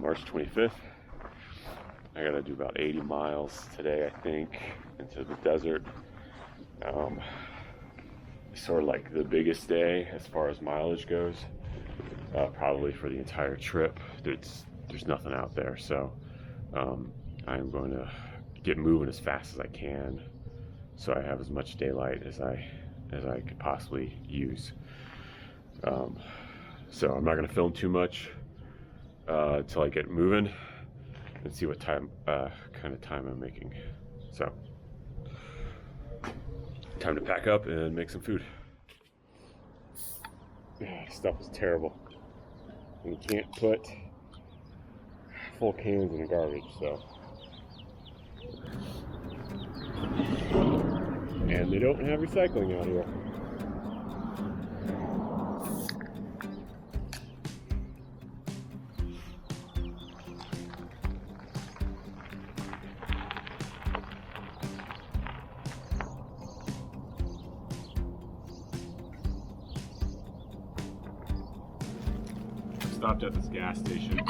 March 25th. I gotta do about 80 miles today, I think, into the desert. Sort of like the biggest day as far as mileage goes, probably for the entire trip. There's nothing out there, so I'm going to get moving as fast as I can, so I have as much daylight as I could possibly use. So I'm not going to film too much until I get moving and see what kind of time I'm making. So, time to pack up and make some food. Stuff is terrible. And you can't put full cans in the garbage, so. And they don't have recycling out here. Stopped at this gas station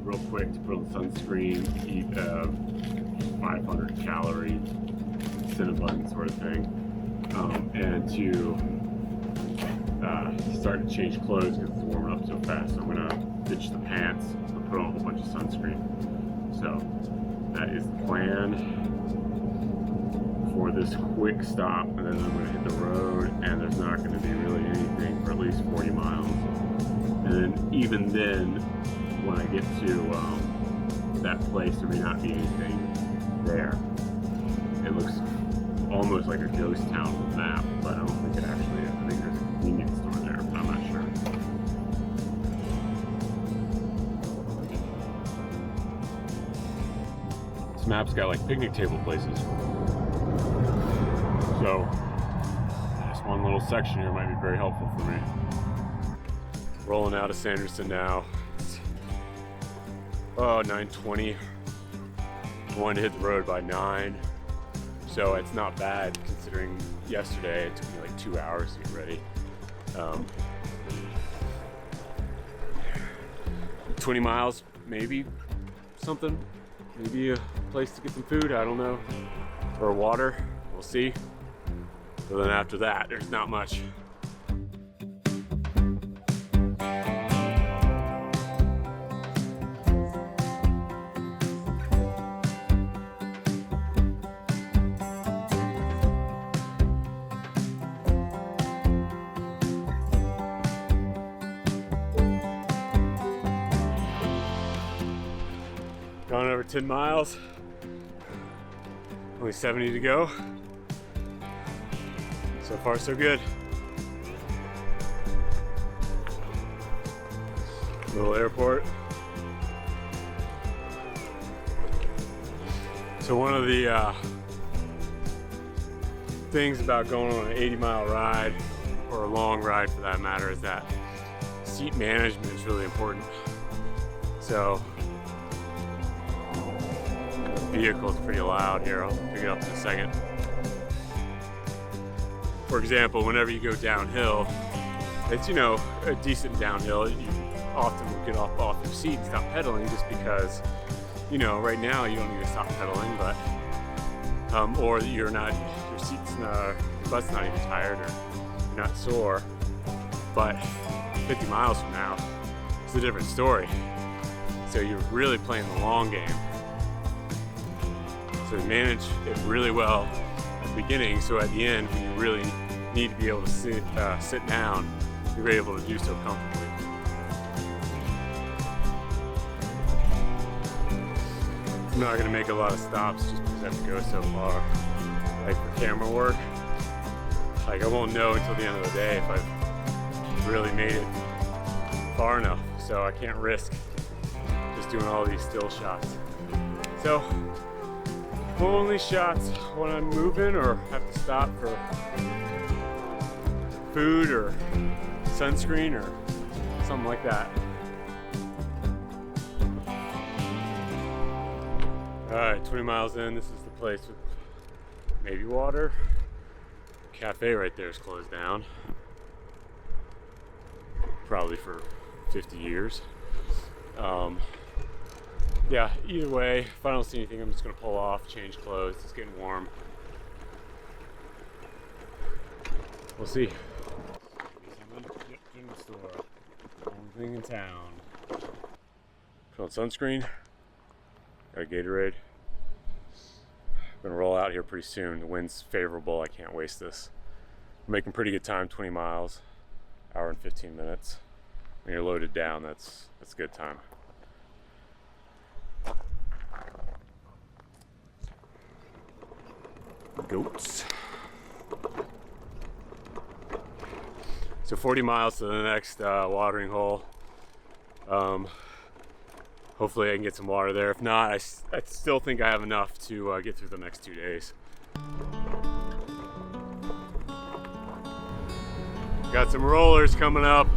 real quick to put on sunscreen, eat 500 calorie Cinnabon sort of thing, and to start to change clothes because it's warming up so fast. So I'm gonna ditch the pants and put on a whole bunch of sunscreen. So that is the plan for this quick stop, and then I'm gonna hit the road, and there's not gonna be really anything for at least 40 miles. And then even then, when I get to that place, there may not be anything there. It looks almost like a ghost town on the map, but I don't think it actually is. I think there's a convenience store there, but I'm not sure. This map's got like picnic table places. So this one little section here might be very helpful for me. Rolling out of Sanderson now. It's 9:20. I wanted to hit the road by 9, so it's not bad considering yesterday it took me like 2 hours to get ready. 20 miles, maybe something, maybe a place to get some food, I don't know, or water, we'll see. But then after that, there's not much. Gone over 10 miles, only 70 to go. So far, so good. Little airport. So one of the things about going on an 80-mile ride, or a long ride for that matter, is that seat management is really important. So vehicle's pretty loud here. I'll pick it up in a second. For example, whenever you go downhill, it's, you know, a decent downhill. You often will get off your seat and stop pedaling just because, you know, right now you don't need to stop pedaling, but or your butt's not even tired, or you're not sore. But 50 miles from now, it's a different story. So you're really playing the long game. So manage it really well at the beginning, so at the end, when you really need to be able to sit down, you're able to do so comfortably. I'm not going to make a lot of stops just because I have to go so far. Like for camera work, like I won't know until the end of the day if I've really made it far enough, so I can't risk just doing all these still shots. So only shots when I'm moving or have to stop for food or sunscreen or something like that. Alright, 20 miles in, this is the place with maybe water. Cafe right there is closed down. Probably for 50 years. Yeah, either way, if I don't see anything, I'm just gonna pull off, change clothes. It's getting warm. We'll see. General store. Only thing in town. Put on sunscreen. Got a Gatorade. I'm gonna roll out here pretty soon. The wind's favorable. I can't waste this. I'm making pretty good time, 20 miles, hour and 15 minutes. When you're loaded down, that's good time. Goats. So 40 miles to the next watering hole. Hopefully I can get some water there. If not, I still think I have enough to get through the next 2 days. Got some rollers coming up.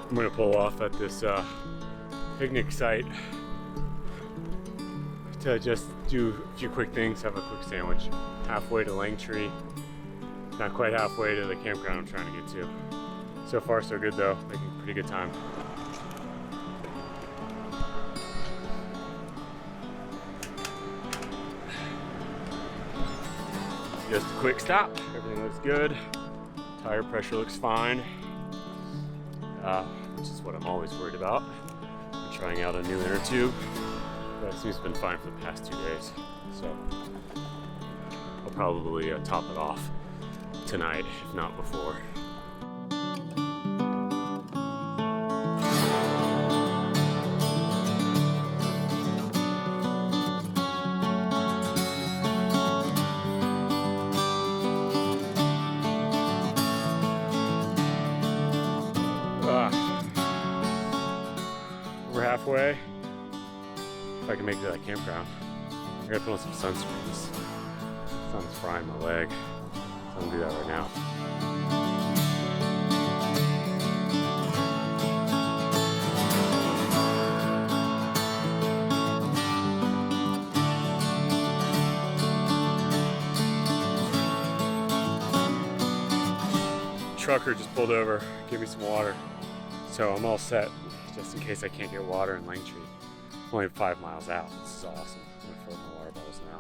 I'm gonna pull off at this picnic site to just do a few quick things, have a quick sandwich. Halfway to Langtry, not quite halfway to the campground I'm trying to get to. So far so good though, making pretty good time. Just a quick stop, everything looks good. Tire pressure looks fine. Which is what I'm always worried about. I'm trying out a new inner tube, but it seems to have been fine for the past 2 days. So I'll probably top it off tonight, if not before. We're halfway. If I can make it to that campground, I gotta put on some sunscreen. This sun's frying my leg, so I'm gonna do that right now. Trucker just pulled over, gave me some water, so I'm all set just in case I can't get water in Langtry. I'm only 5 miles out. This is awesome. I'm gonna fill my water bottles now.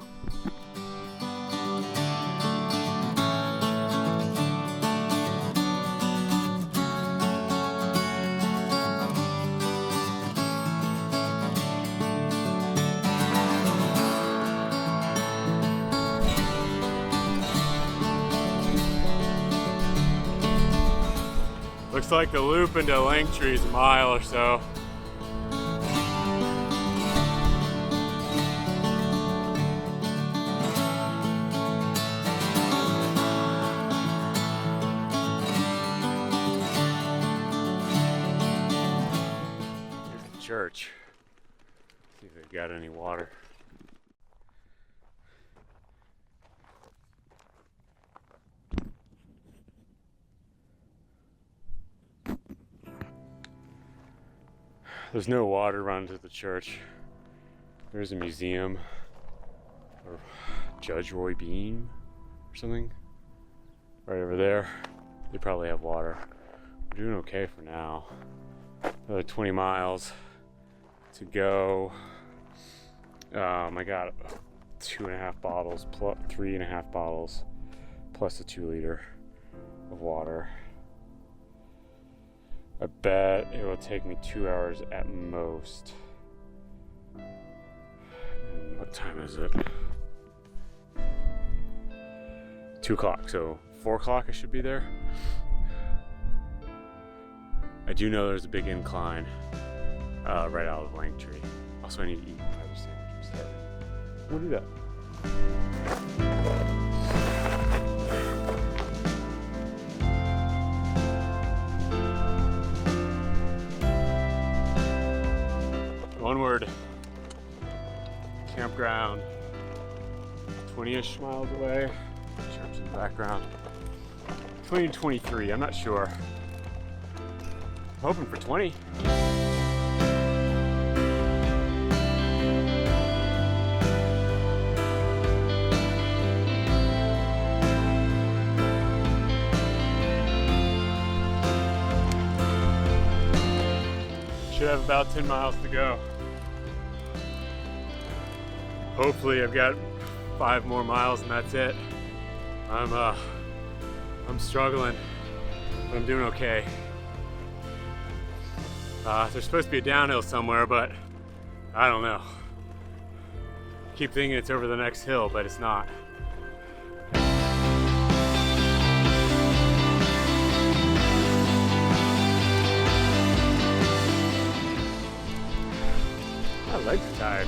Looks like the loop into Langtry is a mile or so. Here's the church. See if they've got any water. There's no water running to the church. There's a museum, or Judge Roy Bean or something. Right over there. They probably have water. We're doing okay for now. Another 20 miles to go. I got 2.5 bottles, plus 3.5 bottles, plus a 2 liter of water. I bet it will take me 2 hours at most. And what time is it? 2 o'clock, so 4 o'clock I should be there. I do know there's a big incline right out of Langtry. Also, I need to eat my other sandwich. I'm starving. We'll do that. Onward. Campground, 20-ish miles away. Church in the background. 20 to 23, I'm not sure. I'm hoping for 20. Should have about 10 miles to go. Hopefully I've got 5 more miles and that's it. I'm struggling, but I'm doing okay. There's supposed to be a downhill somewhere, but I don't know. Keep thinking it's over the next hill, but it's not. My legs are tired.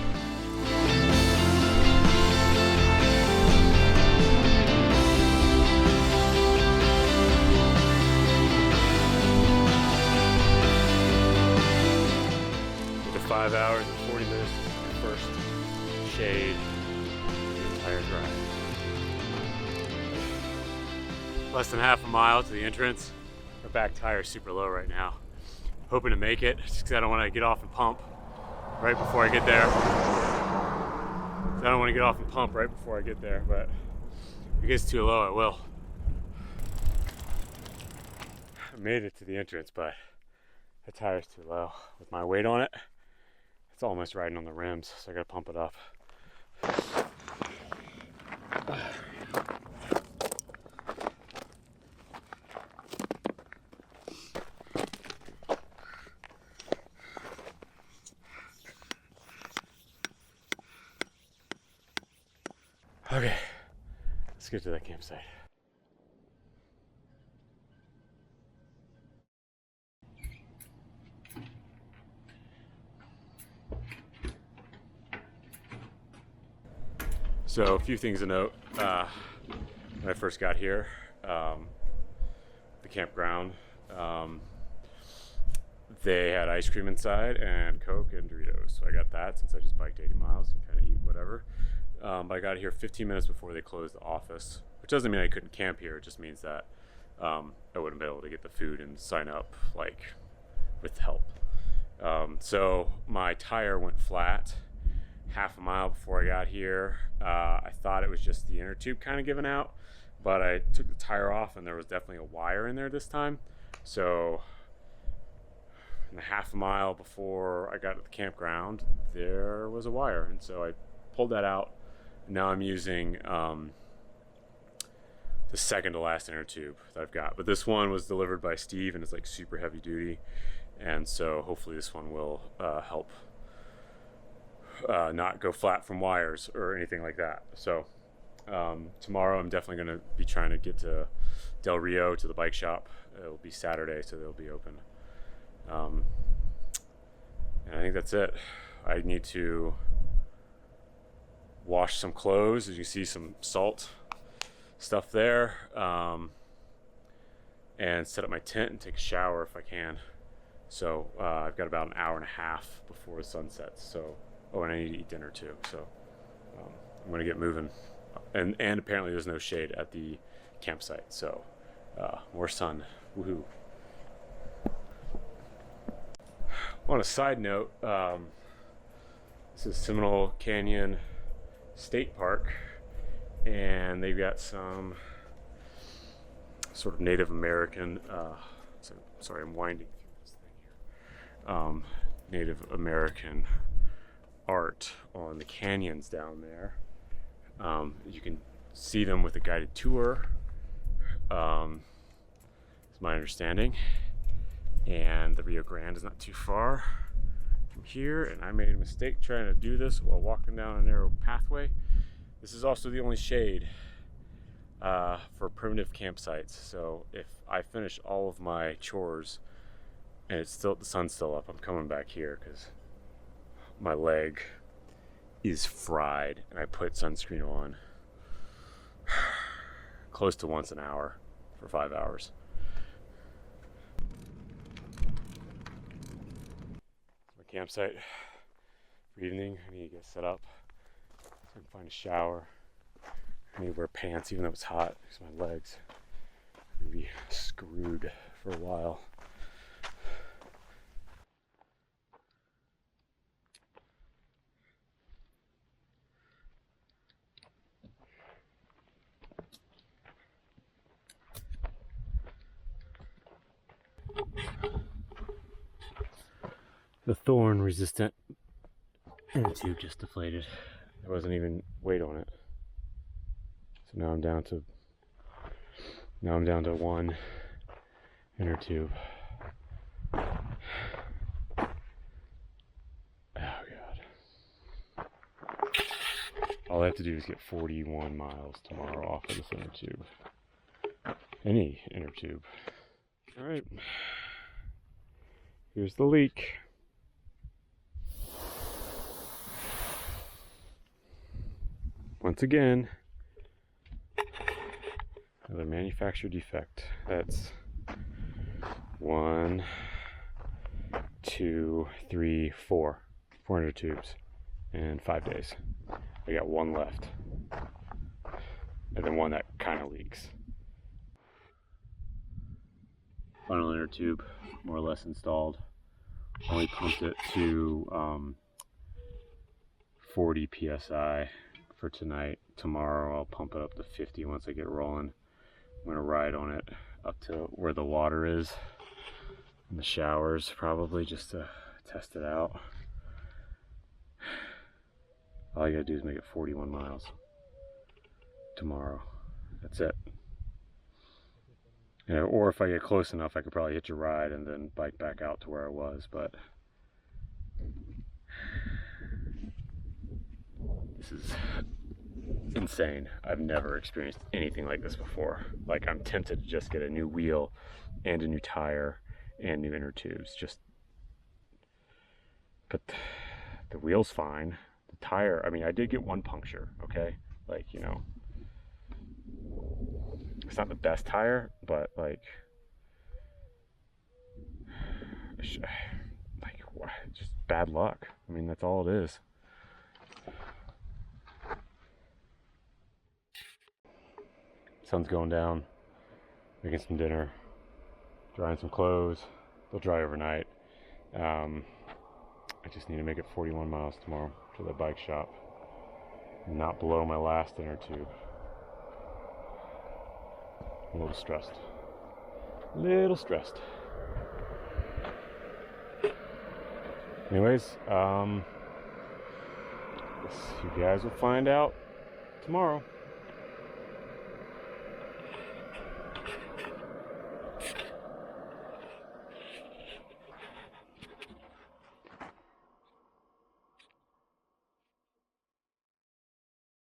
After 5 hours and 40 minutes, first shade the entire drive. Less than half a mile to the entrance. My back tire is super low right now. Hoping to make it, just because I don't want to get off and pump right before I get there. I don't want to get off and pump right before I get there, but if it gets too low, I will. I made it to the entrance, but the tire's too low. With my weight on it, it's almost riding on the rims, so I gotta pump it up. Okay, let's get to that campsite. So a few things to note. When I first got here, the campground, they had ice cream inside and Coke and Doritos. So I got that since I just biked 80 miles and kind of eat whatever. But I got here 15 minutes before they closed the office, which doesn't mean I couldn't camp here. It just means that I wouldn't be able to get the food and sign up like with help. So my tire went flat half a mile before I got here. I thought it was just the inner tube kind of giving out, but I took the tire off and there was definitely a wire in there this time. So in the half a mile before I got to the campground, there was a wire, and so I pulled that out. Now I'm using the second to last inner tube that I've got, but this one was delivered by Steve and it's like super heavy duty, and so hopefully this one will help not go flat from wires or anything like that. So tomorrow I'm definitely going to be trying to get to Del Rio, to the bike shop. It'll be Saturday, so they'll be open. And I think that's it. I need to wash some clothes. As you see, some salt stuff there, and set up my tent and take a shower if I can. So I've got about an hour and a half before the sun sets. So, and I need to eat dinner too. So I'm gonna get moving. And apparently there's no shade at the campsite. So more sun. Woohoo! On a side note, this is Seminole Canyon State Park, and they've got some sort of Native American, sorry, I'm winding through this thing here, Native American art on the canyons down there. You can see them with a guided tour, is my understanding, and the Rio Grande is not too far from here, and I made a mistake trying to do this while walking down a narrow pathway. This is also the only shade for primitive campsites, so if I finish all of my chores and it's still, the sun's still up, I'm coming back here because my leg is fried, and I put sunscreen on close to once an hour for 5 hours. My campsite for evening. I need to get set up so I can find a shower. I need to wear pants even though it's hot because my legs are gonna be screwed for a while. The thorn resistant inner tube just deflated. There wasn't even weight on it. So now I'm down to one inner tube. Oh God. All I have to do is get 41 miles tomorrow off of this inner tube. Any inner tube. All right. Here's the leak. Once again, another manufacturer defect. That's 1, 2, 3, 4. 400 tubes in 5 days. I got one left. And then one that kind of leaks. Final inner tube, more or less installed. Only pumped it to 40 psi for tonight. Tomorrow I'll pump it up to 50 once I get rolling. I'm gonna ride on it up to where the water is in the showers, probably, just to test it out. All you gotta do is make it 41 miles tomorrow. That's it. You know, or if I get close enough, I could probably hitch a ride and then bike back out to where I was, but this is insane. I've never experienced anything like this before. Like, I'm tempted to just get a new wheel and a new tire and new inner tubes. But the wheel's fine. The tire, I mean, I did get one puncture, okay? Like, you know, it's not the best tire, but like just bad luck. I mean, that's all it is. Sun's going down, making some dinner, drying some clothes. They'll dry overnight. I just need to make it 41 miles tomorrow to the bike shop and not blow my last inner tube. I'm a little stressed. Anyways, you guys will find out tomorrow.